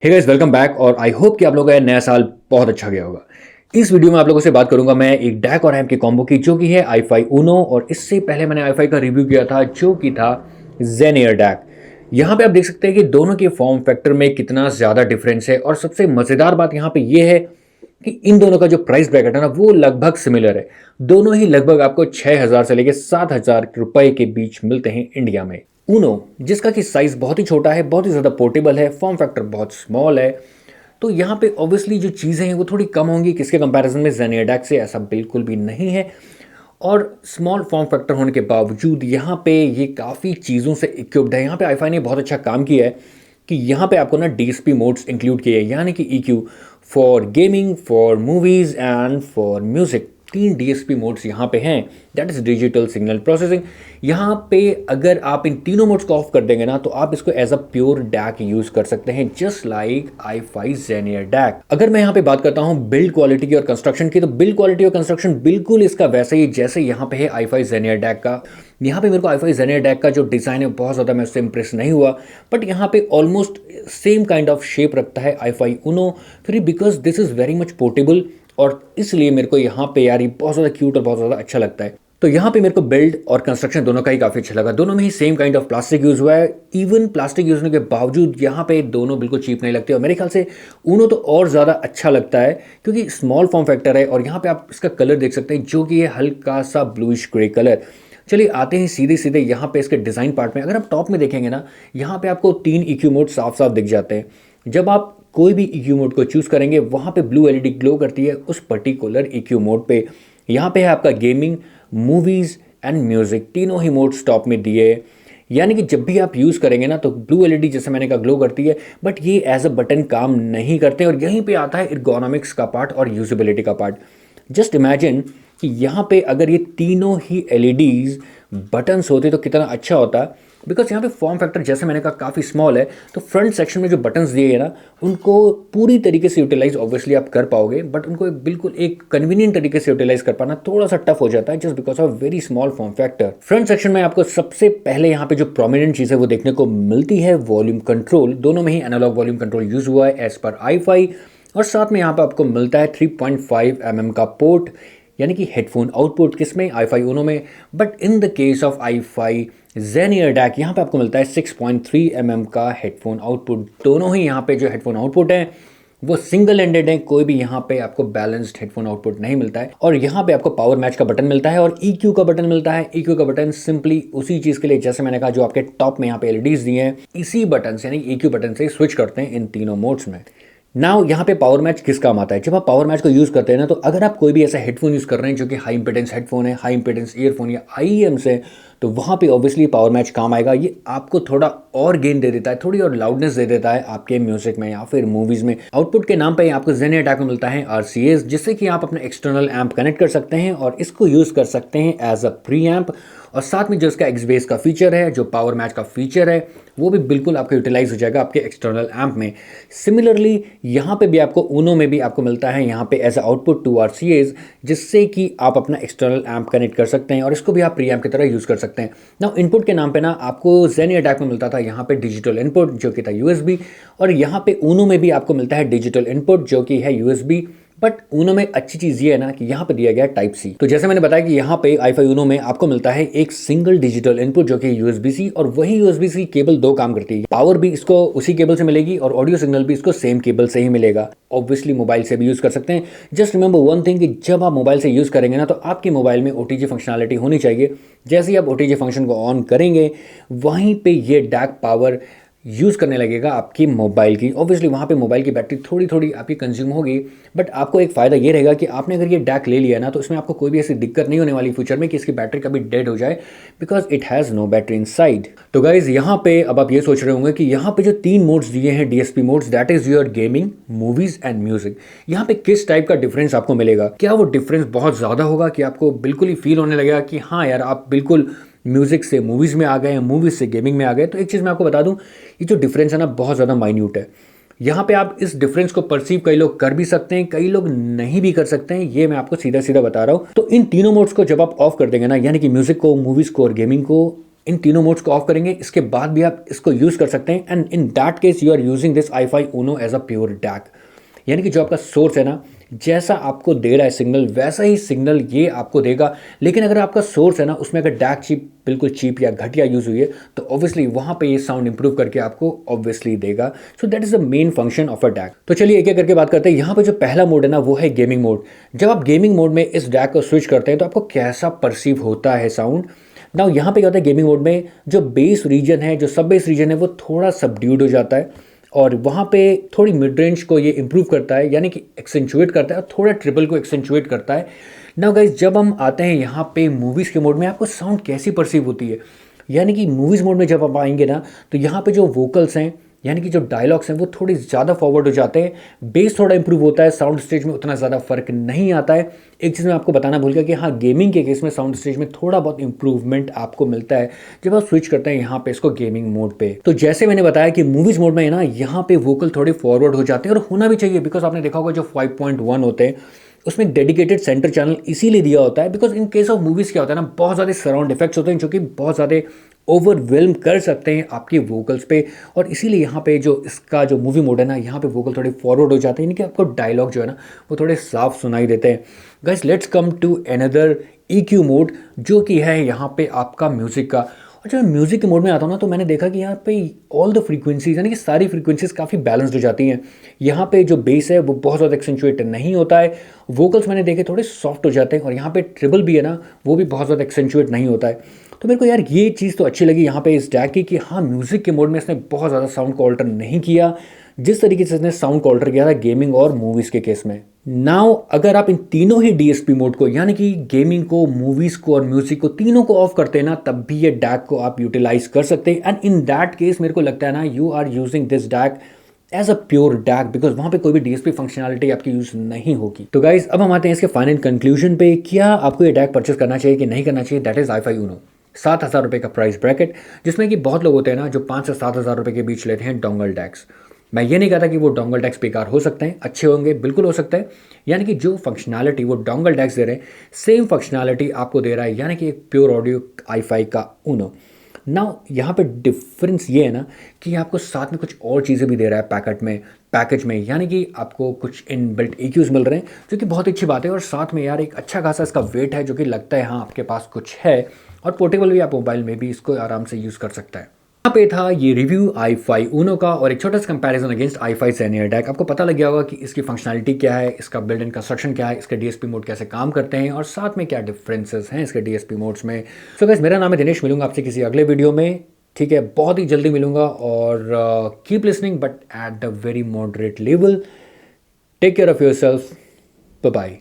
Hey guys, welcome back. और I hope कि आप लोगों का नया साल बहुत अच्छा गया होगा। इस वीडियो में आप लोगों से बात करूंगा मैं एक डैक और एम के कॉम्बो की, जो कि है i5 Uno। और इससे पहले मैंने i5 का रिव्यू किया था, जो कि था जेनियर डैक। यहाँ पे आप देख सकते हैं कि दोनों के फॉर्म फैक्टर में कितना ज़्यादा डिफरेंस है। और सबसे मज़ेदार बात यहाँ पे ये है कि इन दोनों का जो प्राइस ब्रैकेट है ना, वो लगभग सिमिलर है। दोनों ही लगभग आपको 6,000 से लेकर 7,000 रुपए के बीच मिलते हैं इंडिया में। ऊनो, जिसका कि साइज बहुत ही छोटा है, बहुत ही ज़्यादा पोर्टेबल है, फॉर्म फैक्टर बहुत स्मॉल है, तो यहाँ पे ऑब्वियसली जो चीज़ें हैं वो थोड़ी कम होंगी किसके कंपैरिजन में। जेनियरडैक से ऐसा बिल्कुल भी नहीं है। और स्मॉल फॉर्म फैक्टर होने के बावजूद यहाँ पे ये काफ़ी चीज़ों से इक्विप्ड है। यहाँ पे आई ने बहुत अच्छा काम किया है कि यहाँ पे आपको ना डीएसपी मोड्स इंक्लूड किए हैं, यानी कि EQ for gaming, for movies and for music. तीन डीएसपी मोड्स यहाँ पे हैं, that is digital signal processing. यहाँ पे अगर आप इन तीनों मोड्स को ऑफ कर देंगे ना, तो आप इसको as a pure DAC use कर सकते हैं, जस्ट लाइक i5 जेनियर डैक। अगर मैं यहाँ पे बात करता हूँ बिल्ड क्वालिटी की और कंस्ट्रक्शन की, तो बिल्ड क्वालिटी और कंस्ट्रक्शन बिल्कुल इसका वैसे ही जैसे यहाँ पे है i5 जेनियर डैक का। यहाँ पे मेरे को i5 जेनियर डैक का जो डिज़ाइन है बहुत ज़्यादा मैं उससे इंप्रेस नहीं हुआ, बट यहाँ पे almost same kind of shape रखता है i5 Uno। फिर because this is very much portable, और इसलिए मेरे को यहाँ पे यार ये बहुत ज़्यादा क्यूट और बहुत ज़्यादा अच्छा लगता है। तो यहाँ पे मेरे को बिल्ड और कंस्ट्रक्शन दोनों का ही काफ़ी अच्छा लगा। दोनों में ही same kind of plastic use हुआ है। इवन प्लास्टिक यूज़ होने के बावजूद यहाँ पे दोनों बिल्कुल चीप नहीं लगते, और मेरे ख्याल से ऊनो तो और ज़्यादा अच्छा लगता है क्योंकि स्मॉल फॉर्म फैक्टर है। और यहाँ पे आप इसका कलर देख सकते हैं, जो कि है हल्का सा ब्लूइश ग्रे कलर। चलिए आते हैं सीधे सीधे यहाँ पे इसके डिज़ाइन पार्ट में। अगर आप टॉप में देखेंगे ना, यहाँ पे आपको तीन EQ मोड साफ साफ दिख जाते हैं। जब आप कोई भी EQ मोड को चूज़ करेंगे, वहाँ पे ब्लू एलईडी ग्लो करती है उस पर्टिकुलर EQ मोड पे। यहाँ पे है आपका गेमिंग, मूवीज़ एंड म्यूज़िक, तीनों ही मोड्स टॉप में दिए हैं। यानी कि जब भी आप यूज़ करेंगे ना, तो ब्लू एलईडी जैसे मैंने कहा ग्लो करती है, बट ये एज अ बटन काम नहीं करते। और यहीं पे आता है एर्गोनॉमिक्स का पार्ट और यूजेबिलिटी का पार्ट। जस्ट इमेजिन कि यहाँ पे अगर ये तीनों ही एलईडीज़ बटन्स होते तो कितना अच्छा होता। बिकॉज यहाँ पे फॉर्म फैक्टर जैसे मैंने कहा काफ़ी स्मॉल है, तो फ्रंट सेक्शन में जो बटन्स दिए हैं ना, उनको पूरी तरीके से यूटिलाइज ऑब्वियसली आप कर पाओगे, बट उनको बिल्कुल एक कन्वीनियंट तरीके से यूटिलाइज कर पाना थोड़ा सा टफ हो जाता है, just because of very small form factor. Front section में आपको सबसे पहले यहाँ पे जो प्रोमिनेंट चीज़ है वो देखने को मिलती है वॉल्यूम कंट्रोल। दोनों में ही एनालॉग वॉल्यूम कंट्रोल यूज हुआ है एज पर i5। और साथ में यहाँ पर आपको मिलता है 3.5 mm का पोर्ट, यानी कि हेडफोन आउटपुट किसमें, i5 Uno में। But in the case of i5 जेनियर डैक, यहाँ पे आपको मिलता है 6.3 mm का हेडफोन आउटपुट। दोनों ही यहाँ पे जो हेडफोन आउटपुट है वो सिंगल एंडेड है, कोई भी यहाँ पे आपको बैलेंस्ड हेडफोन आउटपुट नहीं मिलता है। और यहाँ पे आपको पावर मैच का बटन मिलता है और EQ का बटन मिलता है। EQ का बटन सिंपली उसी चीज़ के लिए, जैसे मैंने कहा, जो आपके टॉप में यहाँ पे एलईडीज दिए हैं, इसी बटन से यानी EQ बटन से स्विच करते हैं इन तीनों मोड्स में। नाउ यहाँ पे पावर मैच किस काम आता है। जब आप पावर मैच को यूज़ करते हैं ना, तो अगर आप कोई भी ऐसा हेडफोन यूज़ कर रहे हैं जो कि हाई इंपेडेंस हेडफोन है, हाई इंपेडेंस ईयरफोन या IEM से, तो वहाँ पे ऑब्वियसली पावर मैच काम आएगा। ये आपको थोड़ा और गेन दे देता है, थोड़ी और लाउडनेस दे देता है आपके म्यूजिक में या फिर मूवीज़ में। आउटपुट के नाम पे आपको जेनियर डैक में मिलता है RCAs, जिससे कि आप अपना एक्सटर्नल एम्प कनेक्ट कर सकते हैं और इसको यूज़ कर सकते हैं एज अ प्री एम्प। और साथ में जो इसका एक्सबेस का फीचर है, जो पावर मैच का फीचर है, वो भी बिल्कुल आपका यूटिलाइज हो जाएगा आपके एक्सटर्नल एम्प में। सिमिलरली यहाँ पे भी आपको ऊनो में भी आपको मिलता है यहाँ पे एज अ आउटपुट 2 RCAs, जिससे कि आप अपना एक्सटर्नल एम्प कनेक्ट कर सकते हैं और इसको भी आप प्री एम्प की तरह यूज़ कर सकते हैं। ना इनपुट के नाम पे ना आपको जेनियर डैक में मिलता था यहाँ पे डिजिटल इनपुट, जो कि था USB। और यहाँ पे ऊनो में भी आपको मिलता है डिजिटल इनपुट, जो कि है USB। बट ऊनो में अच्छी चीज़ ये है ना कि यहाँ पे दिया गया टाइप सी। तो जैसे मैंने बताया कि यहाँ पे i5 Uno में आपको मिलता है एक सिंगल डिजिटल इनपुट, जो कि USB-C, और वही USB-C केबल दो काम करती है। पावर भी इसको उसी केबल से मिलेगी और ऑडियो सिग्नल भी इसको सेम केबल से ही मिलेगा। ऑब्वियसली मोबाइल से भी यूज़ कर सकते हैं। जस्ट रिमेंबर वन थिंग कि जब आप मोबाइल से यूज़ करेंगे ना, तो आपके मोबाइल में OTG फंक्शनलिटी होनी चाहिए। जैसे ही आप OTG फंक्शन को ऑन करेंगे, वहीं पे ये डैक पावर यूज़ करने लगेगा आपकी मोबाइल की। ऑब्वियसली वहाँ पे मोबाइल की बैटरी थोड़ी थोड़ी आपकी कंज्यूम होगी, बट आपको एक फ़ायदा ये रहेगा कि आपने अगर ये डैक ले लिया ना, तो इसमें आपको कोई भी ऐसी दिक्कत नहीं होने वाली फ्यूचर में कि इसकी बैटरी कभी डेड हो जाए, because it has no battery inside. तो गाइज यहाँ पे अब आप ये सोच रहे होंगे कि यहाँ पे जो तीन मोड्स दिए हैं DSP modes, that is your gaming, movies and music, यहाँ पे किस टाइप का डिफरेंस आपको मिलेगा। क्या वो डिफरेंस बहुत ज़्यादा होगा कि आपको बिल्कुल ही फील होने लगेगा कि हाँ यार आप बिल्कुल म्यूजिक से मूवीज़ में आ गए हैं, मूवीज़ से गेमिंग में आ गए। तो एक चीज़ मैं आपको बता दूं, ये जो डिफरेंस है ना बहुत ज़्यादा माइन्यूट है। यहाँ पे आप इस डिफरेंस को परसीव कई लोग कर भी सकते हैं, कई लोग नहीं भी कर सकते हैं, ये मैं आपको सीधा सीधा बता रहा हूँ। तो इन तीनों मोड्स को जब आप ऑफ कर देंगे ना, यानी कि म्यूजिक को, मूवीज़ को और गेमिंग को, इन तीनों मोड्स को ऑफ करेंगे, इसके बाद भी आप इसको यूज़ कर सकते हैं। And in that case you are using this i5 Uno as a pure DAC, यानी कि जो आपका सोर्स है ना, जैसा आपको दे रहा है सिग्नल वैसा ही सिग्नल ये आपको देगा। लेकिन अगर आपका सोर्स है ना, उसमें अगर डैक चिप बिल्कुल चीप या घटिया यूज़ हुई है तो ऑब्वियसली वहाँ पे ये साउंड इंप्रूव करके आपको ऑब्वियसली देगा। So that is the main function of a DAC. तो चलिए एक एक करके बात करते हैं। यहाँ पे जो पहला मोड है ना वो है गेमिंग मोड। जब आप गेमिंग मोड में इस डैक को स्विच करते हैं तो आपको कैसा परसीव होता है साउंड। नाउ यहाँ पे क्या होता है, गेमिंग मोड में जो बेस रीजन है, जो सब बेस रीजन है, वो थोड़ा सबड्यूड हो जाता है और वहाँ पे थोड़ी मिड रेंज को ये इंप्रूव करता है, यानी कि एक्सेंचुएट करता है और थोड़ा ट्रिपल को एक्सेंचुएट करता है। नाउ गाइस, जब हम आते हैं यहाँ पे मूवीज़ के मोड में, आपको साउंड कैसी परसीव होती है, यानी कि मूवीज़ मोड में जब आप आएंगे ना तो यहाँ पे जो वोकल्स हैं, यानी कि जो डायलॉग्स हैं, वो थोड़ी ज़्यादा फॉरवर्ड हो जाते हैं, बेस थोड़ा इंप्रूव होता है, साउंड स्टेज में उतना ज़्यादा फर्क नहीं आता है। एक चीज़ मैं आपको बताना भूल गया कि हाँ, गेमिंग के केस में साउंड स्टेज में थोड़ा बहुत इंप्रूवमेंट आपको मिलता है जब आप स्विच करते हैं यहाँ पे इसको गेमिंग मोड पे। तो जैसे मैंने बताया कि मूवीज़ मोड में है ना, यहाँ पे वोकल थोड़े फॉरवर्ड हो जाते हैं और होना भी चाहिए, बिकॉज आपने देखा होगा जो 5.1 होते हैं उसमें डेडिकेटेड सेंटर चैनल इसीलिए दिया होता है, because in case of movies क्या होता है ना, बहुत ज़्यादा सराउंड इफेक्ट्स होते हैं जो कि बहुत ज़्यादा ओवरवेल्म कर सकते हैं आपके वोकल्स पे। और इसीलिए यहाँ पे जो इसका जो मूवी मोड है ना, यहाँ पे वोकल थोड़े फॉरवर्ड हो जाते हैं, यानी कि आपको डायलॉग जो है ना वो थोड़े साफ सुनाई देते हैं। Guys, let's come to another EQ mode, जो कि है यहाँ पे आपका म्यूज़िक का। और जब मैं म्यूज़िक के मोड में आता हूँ ना तो मैंने देखा कि यहाँ पे ऑल द फ्रीक्वेंसीज, यानी कि सारी फ्रीक्वेंसीज काफ़ी बैलेंस्ड हो जाती हैं। यहाँ पे जो बेस है वो बहुत ज़्यादा एक्सेंचुएट नहीं होता है, वोकल्स मैंने देखे थोड़े सॉफ्ट हो जाते हैं, और यहाँ पे ट्रिबल भी है ना वो भी बहुत ज़्यादा एक्सेंचुएट नहीं होता है। तो मेरे को यार ये चीज़ तो अच्छी लगी यहाँ पे इस डैक की कि हाँ, म्यूज़िक के मोड में इसने बहुत ज़्यादा साउंड को ऑल्टर नहीं किया जिस तरीके से इसने साउंड को ऑल्टर किया था गेमिंग और मूवीज़ के केस में। नाउ अगर आप इन तीनों ही DSP मोड को, यानी कि गेमिंग को, मूवीज़ को और म्यूज़िक को, तीनों को ऑफ करते हैं ना, तब भी ये डैक को आप यूटिलाइज कर सकते हैं। एंड इन दैट केस मेरे को लगता है ना, you are using this DAC as a pure DAC, because वहाँ पे कोई भी DSP फंक्शनैलिटी आपकी यूज़ नहीं होगी। तो गाइज, अब हम आते हैं इसके फाइनल कंक्लूजन पे, क्या आपको ये डैक परचेस करना चाहिए कि नहीं करना चाहिए। दैट इज़ i5 Uno, 7,000 रुपये का प्राइस ब्रैकेट, जिसमें कि बहुत लोग होते हैं ना जो 5 से 7,000 रुपये के बीच लेते हैं डोंगल डैक्स। मैं ये नहीं कहता कि वो डोंगल डैक्स बेकार हो सकते हैं, अच्छे होंगे, बिल्कुल हो सकते हैं। यानी कि जो फंक्शनैलिटी वो डोंगल डैक्स दे रहे हैं, सेम फंक्शनैलिटी आपको दे रहा है, यानी कि एक प्योर ऑडियो i5 का Uno। नाउ यहाँ पे डिफरेंस ये है ना कि आपको साथ में कुछ और चीज़ें भी दे रहा है पैकेज में, यानी कि आपको कुछ इनबिल्ट EQs मिल रहे हैं, जो कि बहुत अच्छी बात है। और साथ में यार एक अच्छा खासा इसका वेट है, जो कि लगता है हाँ आपके पास कुछ है, और पोर्टेबल भी, आप मोबाइल में भी इसको आराम से यूज़ कर सकता है। यहाँ पे था ये रिव्यू i5 Uno का और एक छोटा सा comparison against i5 Xenier deck. आपको पता लग गया होगा कि इसकी फंक्शनैलिटी क्या है, इसका बिल्ड इन कंस्ट्रक्शन क्या है, इसके DSP मोड कैसे काम करते हैं, और साथ में क्या डिफरेंसेस हैं इसके DSP मोड्स में। सो गाइस, मेरा नाम है दिनेश, मिलूंगा आपसे किसी अगले वीडियो में, ठीक है, बहुत ही जल्दी मिलूंगा। और keep listening but at the very moderate level. Take care of yourself, bye bye.